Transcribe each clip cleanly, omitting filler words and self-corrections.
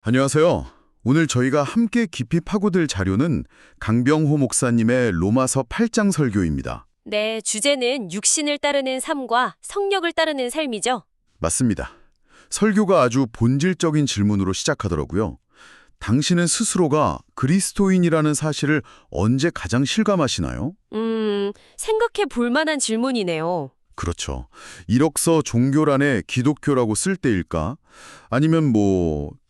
안녕하세요. 오늘 저희가 함께 깊이 파고들 자료는 강병호 목사님의 로마서 8장 설교입니다. 네, 주제는 육신을 따르는 삶과 성령을 따르는 삶이죠. 맞습니다. 설교가 아주 본질적인 질문으로 시작하더라고요. 당신은 스스로가 그리스도인이라는 사실을 언제 가장 실감하시나요? 생각해 볼 만한 질문이네요. 그렇죠. 이력서 종교란에 기독교라고 쓸 때일까? 아니면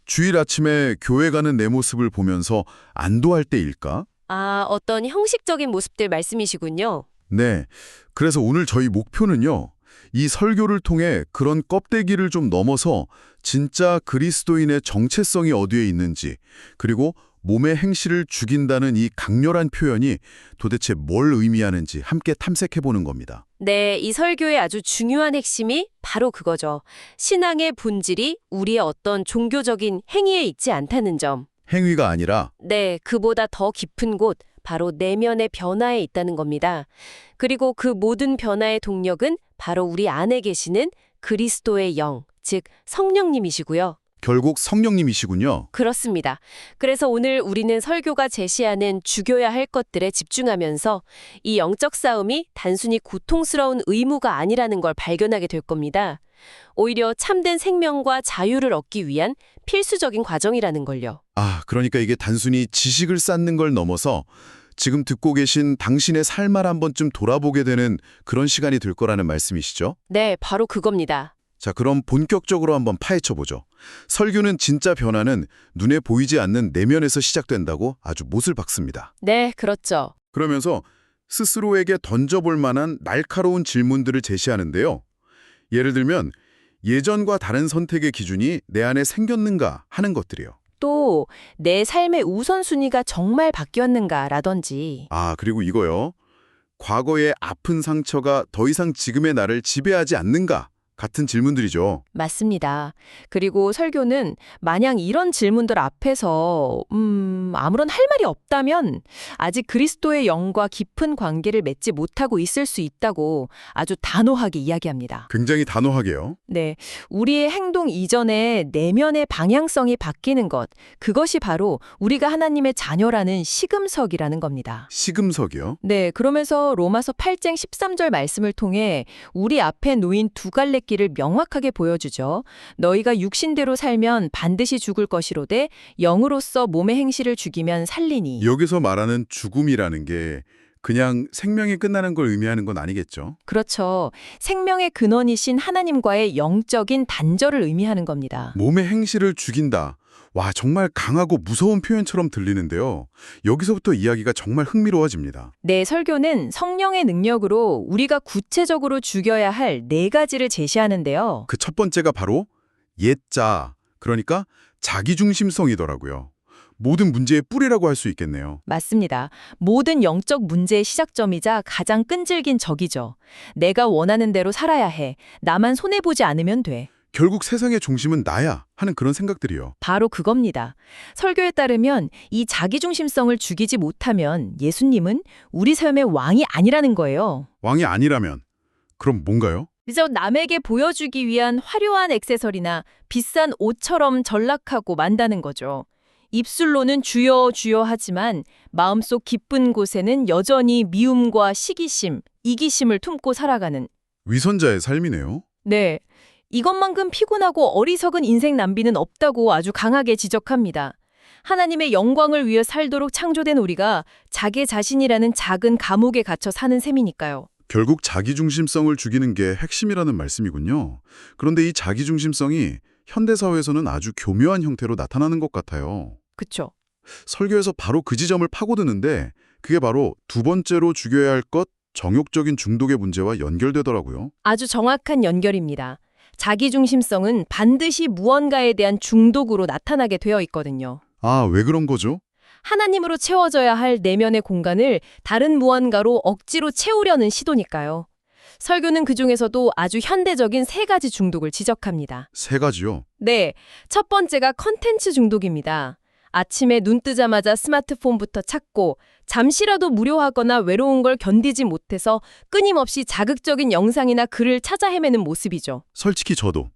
주일 아침에 교회 가는 내 모습을 보면서 안도할 때일까? 아, 어떤 형식적인 모습들 말씀이시군요. 네. 그래서 오늘 저희 목표는요. 이 설교를 통해 그런 껍데기를 좀 넘어서 진짜 그리스도인의 정체성이 어디에 있는지, 그리고 몸의 행실을 죽인다는 이 강렬한 표현이 도대체 뭘 의미하는지 함께 탐색해보는 겁니다. 네, 이 설교의 아주 중요한 핵심이 바로 그거죠. 신앙의 본질이 우리의 어떤 종교적인 행위에 있지 않다는 점. 행위가 아니라 네, 그보다 더 깊은 곳, 바로 내면의 변화에 있다는 겁니다. 그리고 그 모든 변화의 동력은 바로 우리 안에 계시는 그리스도의 영, 즉 성령님이시고요. 결국 성령님이시군요. 그렇습니다. 그래서 오늘 우리는 설교가 제시하는 죽여야 할 것들에 집중하면서 이 영적 싸움이 단순히 고통스러운 의무가 아니라는 걸 발견하게 될 겁니다. 오히려 참된 생명과 자유를 얻기 위한 필수적인 과정이라는 걸요. 그러니까 이게 단순히 지식을 쌓는 걸 넘어서 지금 듣고 계신 당신의 삶을 한 번쯤 돌아보게 되는 그런 시간이 될 거라는 말씀이시죠? 네, 바로 그겁니다. 자, 그럼 본격적으로 한번 파헤쳐보죠. 설교는 진짜 변화는 눈에 보이지 않는 내면에서 시작된다고 아주 못을 박습니다. 네, 그렇죠. 그러면서 스스로에게 던져볼 만한 날카로운 질문들을 제시하는데요. 예를 들면 예전과 다른 선택의 기준이 내 안에 생겼는가 하는 것들이요. 또 내 삶의 우선순위가 정말 바뀌었는가라든지. 그리고 이거요. 과거의 아픈 상처가 더 이상 지금의 나를 지배하지 않는가 같은 질문들이죠. 맞습니다. 그리고 설교는 마냥 이런 질문들 앞에서 아무런 할 말이 없다면 아직 그리스도의 영과 깊은 관계를 맺지 못하고 있을 수 있다고 아주 단호하게 이야기합니다. 굉장히 단호하게요. 네, 우리의 행동 이전에 내면의 방향성이 바뀌는 것, 그것이 바로 우리가 하나님의 자녀라는 시금석이라는 겁니다. 시금석이요? 네, 그러면서 로마서 8장 13절 말씀을 통해 우리 앞에 놓인 두 갈래 길을 명확하게 보여주죠. 너희가 육신대로 살면 반드시 죽을 것이로되 영으로서 몸의 행실을 죽이면 살리니. 여기서 말하는 죽음이라는 게 그냥 생명이 끝나는 걸 의미하는 건 아니겠죠? 그렇죠. 생명의 근원이신 하나님과의 영적인 단절을 의미하는 겁니다. 몸의 행실을 죽인다. 와, 정말 강하고 무서운 표현처럼 들리는데요. 여기서부터 이야기가 정말 흥미로워집니다. 네, 설교는 성령의 능력으로 우리가 구체적으로 죽여야 할 네 가지를 제시하는데요. 그 첫 번째가 바로 옛자, 그러니까 자기중심성이더라고요. 모든 문제의 뿌리라고 할 수 있겠네요. 맞습니다. 모든 영적 문제의 시작점이자 가장 끈질긴 적이죠. 내가 원하는 대로 살아야 해. 나만 손해보지 않으면 돼. 결국 세상의 중심은 나야 하는 그런 생각들이요. 바로 그겁니다. 설교에 따르면 이 자기중심성을 죽이지 못하면 예수님은 우리 삶의 왕이 아니라는 거예요. 왕이 아니라면 그럼 뭔가요? 그저 남에게 보여주기 위한 화려한 액세서리나 비싼 옷처럼 전락하고 만다는 거죠. 입술로는 주여 주여 하지만 마음속 깊은 곳에는 여전히 미움과 시기심, 이기심을 품고 살아가는. 위선자의 삶이네요. 네. 이것만큼 피곤하고 어리석은 인생 낭비는 없다고 아주 강하게 지적합니다. 하나님의 영광을 위해 살도록 창조된 우리가 자기 자신이라는 작은 감옥에 갇혀 사는 셈이니까요. 결국 자기중심성을 죽이는 게 핵심이라는 말씀이군요. 그런데 이 자기중심성이 현대사회에서는 아주 교묘한 형태로 나타나는 것 같아요. 그쵸? 설교에서 바로 그 지점을 파고드는데 그게 바로 두 번째로 죽여야 할 것, 정욕적인 중독의 문제와 연결되더라고요. 아주 정확한 연결입니다. 자기중심성은 반드시 무언가에 대한 중독으로 나타나게 되어 있거든요. 왜 그런 거죠? 하나님으로 채워져야 할 내면의 공간을 다른 무언가로 억지로 채우려는 시도니까요. 설교는 그중에서도 아주 현대적인 세 가지 중독을 지적합니다. 세 가지요? 네, 첫 번째가 컨텐츠 중독입니다. 아침에 눈 뜨자마자 스마트폰부터 찾고 잠시라도 무료하거나 외로운 걸 견디지 못해서 끊임없이 자극적인 영상이나 글을 찾아 헤매는 모습이죠. 솔직히 저도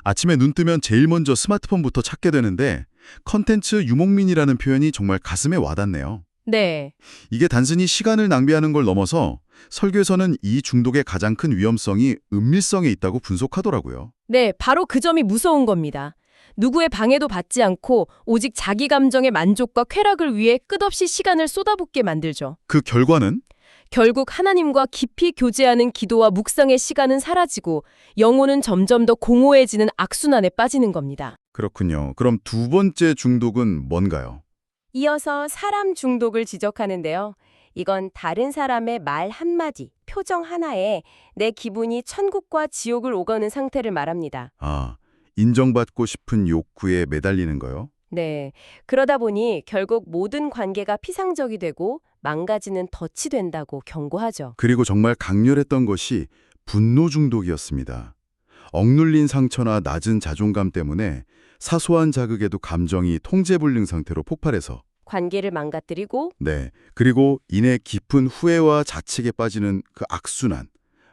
아침에 눈 뜨면 제일 먼저 스마트폰부터 찾게 되는데 컨텐츠 유목민이라는 표현이 정말 가슴에 와닿네요. 네. 이게 단순히 시간을 낭비하는 걸 넘어서 설교에서는 이 중독의 가장 큰 위험성이 은밀성에 있다고 분석하더라고요. 네, 바로 그 점이 무서운 겁니다. 누구의 방해도 받지 않고 오직 자기 감정의 만족과 쾌락을 위해 끝없이 시간을 쏟아붓게 만들죠. 그 결과는 결국 하나님과 깊이 교제하는 기도와 묵상의 시간은 사라지고 영혼은 점점 더 공허해지는 악순환에 빠지는 겁니다. 그렇군요. 그럼 두 번째 중독은 뭔가요? 이어서 사람 중독을 지적하는데요. 이건 다른 사람의 말 한마디, 표정 하나에 내 기분이 천국과 지옥을 오가는 상태를 말합니다. 아, 인정받고 싶은 욕구에 매달리는 거요? 네. 그러다 보니 결국 모든 관계가 피상적이 되고 망가지는 덫이 된다고 경고하죠. 그리고 정말 강렬했던 것이 분노 중독이었습니다. 억눌린 상처나 낮은 자존감 때문에 사소한 자극에도 감정이 통제불능 상태로 폭발해서 관계를 망가뜨리고 네, 그리고 이내 깊은 후회와 자책에 빠지는 그 악순환.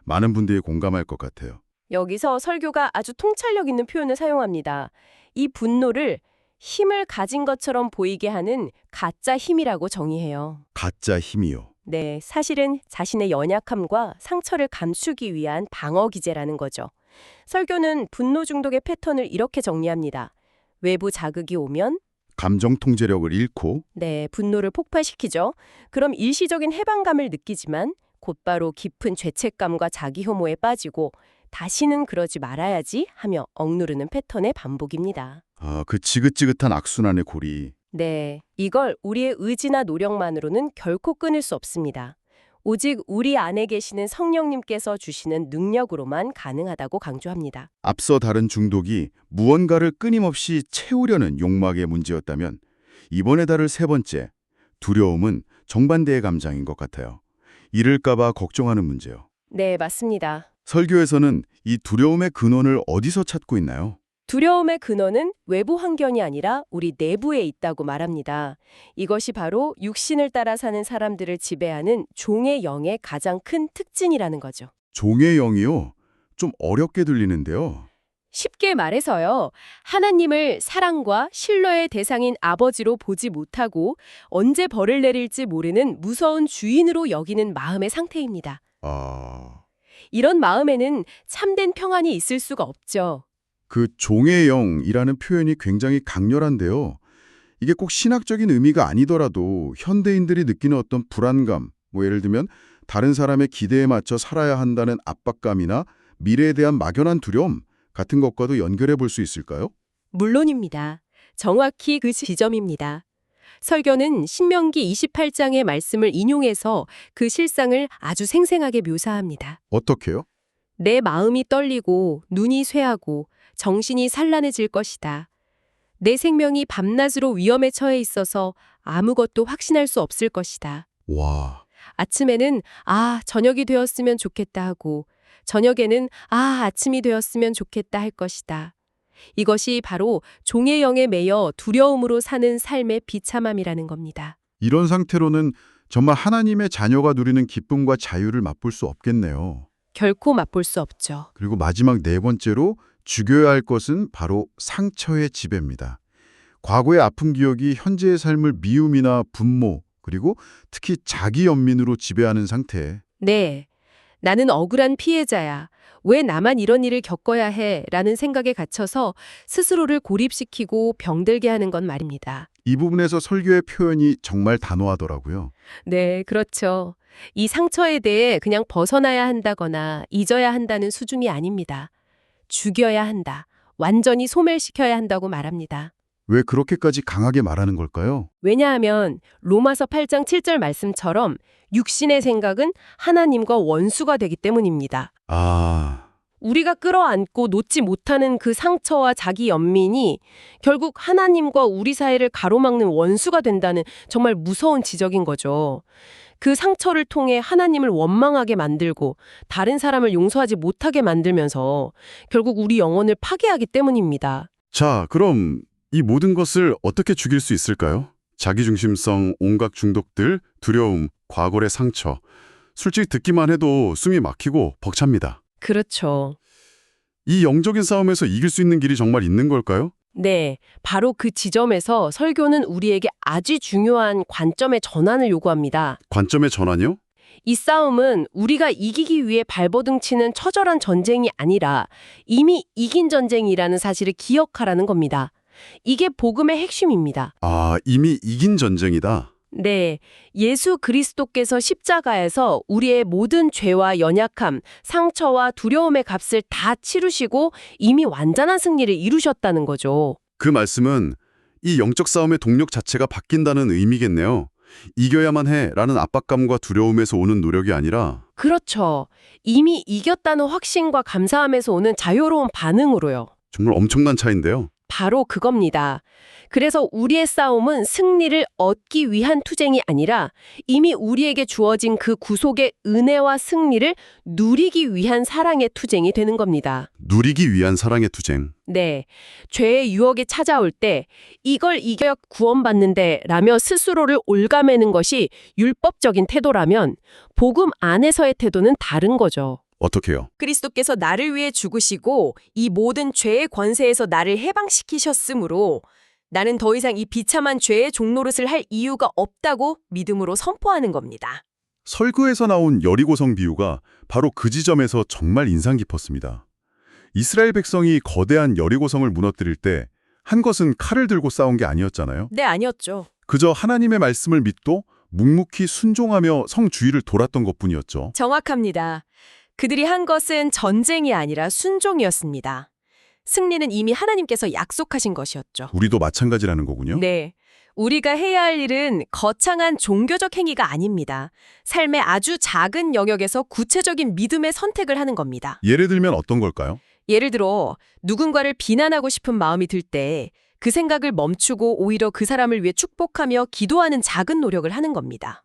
많은 분들이 공감할 것 같아요. 여기서 설교가 아주 통찰력 있는 표현을 사용합니다. 이 분노를 힘을 가진 것처럼 보이게 하는 가짜 힘이라고 정의해요. 가짜 힘이요. 네, 사실은 자신의 연약함과 상처를 감추기 위한 방어 기제라는 거죠. 설교는 분노 중독의 패턴을 이렇게 정리합니다. 외부 자극이 오면 감정 통제력을 잃고 네, 분노를 폭발시키죠. 그럼 일시적인 해방감을 느끼지만 곧바로 깊은 죄책감과 자기 혐오에 빠지고 다시는 그러지 말아야지 하며 억누르는 패턴의 반복입니다. 그 지긋지긋한 악순환의 고리. 네, 이걸 우리의 의지나 노력만으로는 결코 끊을 수 없습니다. 오직 우리 안에 계시는 성령님께서 주시는 능력으로만 가능하다고 강조합니다. 앞서 다른 중독이 무언가를 끊임없이 채우려는 욕망의 문제였다면 이번에 다룰 세 번째, 두려움은 정반대의 감정인 것 같아요. 잃을까 봐 걱정하는 문제요. 네, 맞습니다. 설교에서는 이 두려움의 근원을 어디서 찾고 있나요? 두려움의 근원은 외부 환경이 아니라 우리 내부에 있다고 말합니다. 이것이 바로 육신을 따라 사는 사람들을 지배하는 종의 영의 가장 큰 특징이라는 거죠. 종의 영이요? 좀 어렵게 들리는데요. 쉽게 말해서요. 하나님을 사랑과 신뢰의 대상인 아버지로 보지 못하고 언제 벌을 내릴지 모르는 무서운 주인으로 여기는 마음의 상태입니다. 이런 마음에는 참된 평안이 있을 수가 없죠. 그 종의 영이라는 표현이 굉장히 강렬한데요. 이게 꼭 신학적인 의미가 아니더라도 현대인들이 느끼는 어떤 불안감, 예를 들면 다른 사람의 기대에 맞춰 살아야 한다는 압박감이나 미래에 대한 막연한 두려움 같은 것과도 연결해 볼 수 있을까요? 물론입니다. 정확히 그 지점입니다. 설교는 신명기 28장의 말씀을 인용해서 그 실상을 아주 생생하게 묘사합니다. 어떻게요? 내 마음이 떨리고 눈이 쇠하고 정신이 산란해질 것이다. 내 생명이 밤낮으로 위험에 처해 있어서 아무것도 확신할 수 없을 것이다. 와, 아침에는 저녁이 되었으면 좋겠다 하고 저녁에는 아침이 되었으면 좋겠다 할 것이다. 이것이 바로 종의 영에 매여 두려움으로 사는 삶의 비참함이라는 겁니다. 이런 상태로는 정말 하나님의 자녀가 누리는 기쁨과 자유를 맛볼 수 없겠네요. 결코 맛볼 수 없죠. 그리고 마지막 네 번째로 죽여야 할 것은 바로 상처의 지배입니다. 과거의 아픈 기억이 현재의 삶을 미움이나 분노, 그리고 특히 자기 연민으로 지배하는 상태. 네. 나는 억울한 피해자야. 왜 나만 이런 일을 겪어야 해? 라는 생각에 갇혀서 스스로를 고립시키고 병들게 하는 건 말입니다. 이 부분에서 설교의 표현이 정말 단호하더라고요. 네, 그렇죠. 이 상처에 대해 그냥 벗어나야 한다거나 잊어야 한다는 수준이 아닙니다. 죽여야 한다. 완전히 소멸시켜야 한다고 말합니다. 왜 그렇게까지 강하게 말하는 걸까요? 왜냐하면 로마서 8장 7절 말씀처럼 육신의 생각은 하나님과 원수가 되기 때문입니다. 우리가 끌어안고 놓지 못하는 그 상처와 자기 연민이 결국 하나님과 우리 사이를 가로막는 원수가 된다는 정말 무서운 지적인 거죠. 그 상처를 통해 하나님을 원망하게 만들고 다른 사람을 용서하지 못하게 만들면서 결국 우리 영혼을 파괴하기 때문입니다. 자, 그럼 이 모든 것을 어떻게 죽일 수 있을까요? 자기중심성, 온갖 중독들, 두려움, 과거의 상처. 솔직히 듣기만 해도 숨이 막히고 벅찹니다. 그렇죠. 이 영적인 싸움에서 이길 수 있는 길이 정말 있는 걸까요? 네, 바로 그 지점에서 설교는 우리에게 아주 중요한 관점의 전환을 요구합니다. 관점의 전환이요? 이 싸움은 우리가 이기기 위해 발버둥 치는 처절한 전쟁이 아니라 이미 이긴 전쟁이라는 사실을 기억하라는 겁니다. 이게 복음의 핵심입니다. 아, 이미 이긴 전쟁이다. 네, 예수 그리스도께서 십자가에서 우리의 모든 죄와 연약함, 상처와 두려움의 값을 다 치르시고 이미 완전한 승리를 이루셨다는 거죠. 그 말씀은 이 영적 싸움의 동력 자체가 바뀐다는 의미겠네요. 이겨야만 해라는 압박감과 두려움에서 오는 노력이 아니라 그렇죠. 이미 이겼다는 확신과 감사함에서 오는 자유로운 반응으로요. 정말 엄청난 차이인데요. 바로 그겁니다. 그래서 우리의 싸움은 승리를 얻기 위한 투쟁이 아니라 이미 우리에게 주어진 그 구속의 은혜와 승리를 누리기 위한 사랑의 투쟁이 되는 겁니다. 누리기 위한 사랑의 투쟁. 네, 죄의 유혹이 찾아올 때 이걸 이겨야 구원받는데 라며 스스로를 올가매는 것이 율법적인 태도라면 복음 안에서의 태도는 다른 거죠. 어떻게요? 그리스도께서 나를 위해 죽으시고 이 모든 죄의 권세에서 나를 해방시키셨으므로 나는 더 이상 이 비참한 죄의 종노릇을 할 이유가 없다고 믿음으로 선포하는 겁니다. 설교에서 나온 여리고성 비유가 바로 그 지점에서 정말 인상 깊었습니다. 이스라엘 백성이 거대한 여리고성을 무너뜨릴 때 한 것은 칼을 들고 싸운 게 아니었잖아요. 네, 아니었죠. 그저 하나님의 말씀을 믿고 묵묵히 순종하며 성 주위를 돌았던 것뿐이었죠. 정확합니다. 그들이 한 것은 전쟁이 아니라 순종이었습니다. 승리는 이미 하나님께서 약속하신 것이었죠. 우리도 마찬가지라는 거군요. 네. 우리가 해야 할 일은 거창한 종교적 행위가 아닙니다. 삶의 아주 작은 영역에서 구체적인 믿음의 선택을 하는 겁니다. 예를 들면 어떤 걸까요? 예를 들어 누군가를 비난하고 싶은 마음이 들 때 그 생각을 멈추고 오히려 그 사람을 위해 축복하며 기도하는 작은 노력을 하는 겁니다.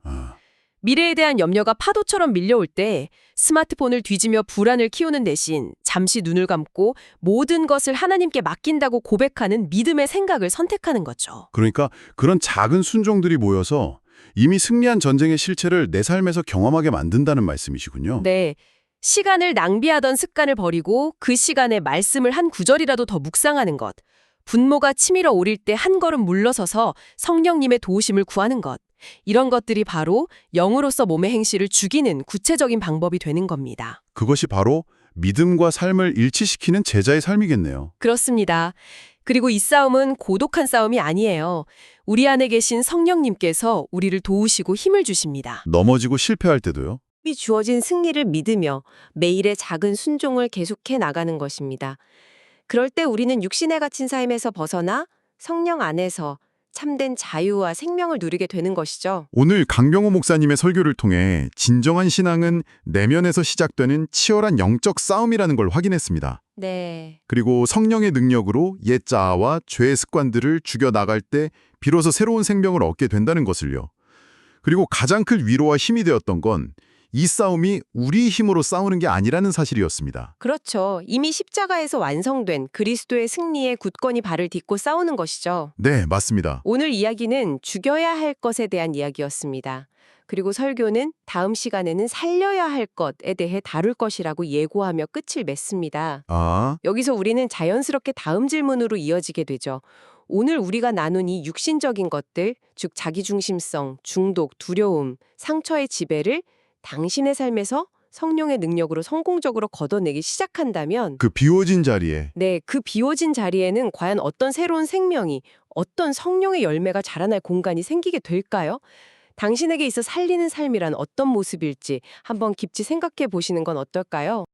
미래에 대한 염려가 파도처럼 밀려올 때 스마트폰을 뒤지며 불안을 키우는 대신 잠시 눈을 감고 모든 것을 하나님께 맡긴다고 고백하는 믿음의 생각을 선택하는 거죠. 그러니까 그런 작은 순종들이 모여서 이미 승리한 전쟁의 실체를 내 삶에서 경험하게 만든다는 말씀이시군요. 네. 시간을 낭비하던 습관을 버리고 그 시간에 말씀을 한 구절이라도 더 묵상하는 것. 분노가 치밀어 오릴 때 한 걸음 물러서서 성령님의 도우심을 구하는 것. 이런 것들이 바로 영으로서 몸의 행실을 죽이는 구체적인 방법이 되는 겁니다. 그것이 바로 믿음과 삶을 일치시키는 제자의 삶이겠네요. 그렇습니다. 그리고 이 싸움은 고독한 싸움이 아니에요. 우리 안에 계신 성령님께서 우리를 도우시고 힘을 주십니다. 넘어지고 실패할 때도요. 이 주어진 승리를 믿으며 매일의 작은 순종을 계속해 나가는 것입니다. 그럴 때 우리는 육신에 갇힌 삶에서 벗어나 성령 안에서 참된 자유와 생명을 누리게 되는 것이죠. 오늘 강병호 목사님의 설교를 통해 진정한 신앙은 내면에서 시작되는 치열한 영적 싸움이라는 걸 확인했습니다. 네. 그리고 성령의 능력으로 옛 자아와 죄의 습관들을 죽여나갈 때 비로소 새로운 생명을 얻게 된다는 것을요. 그리고 가장 큰 위로와 힘이 되었던 건 이 싸움이 우리 힘으로 싸우는 게 아니라는 사실이었습니다. 그렇죠. 이미 십자가에서 완성된 그리스도의 승리에 굳건히 발을 딛고 싸우는 것이죠. 네, 맞습니다. 오늘 이야기는 죽여야 할 것에 대한 이야기였습니다. 그리고 설교는 다음 시간에는 살려야 할 것에 대해 다룰 것이라고 예고하며 끝을 맺습니다. 아, 여기서 우리는 자연스럽게 다음 질문으로 이어지게 되죠. 오늘 우리가 나눈 이 육신적인 것들, 즉 자기중심성, 중독, 두려움, 상처의 지배를 당신의 삶에서 성령의 능력으로 성공적으로 걷어내기 시작한다면 그 비워진 자리에 네, 그 비워진 자리에는 과연 어떤 새로운 생명이, 어떤 성령의 열매가 자라날 공간이 생기게 될까요? 당신에게 있어 살리는 삶이란 어떤 모습일지 한번 깊이 생각해 보시는 건 어떨까요?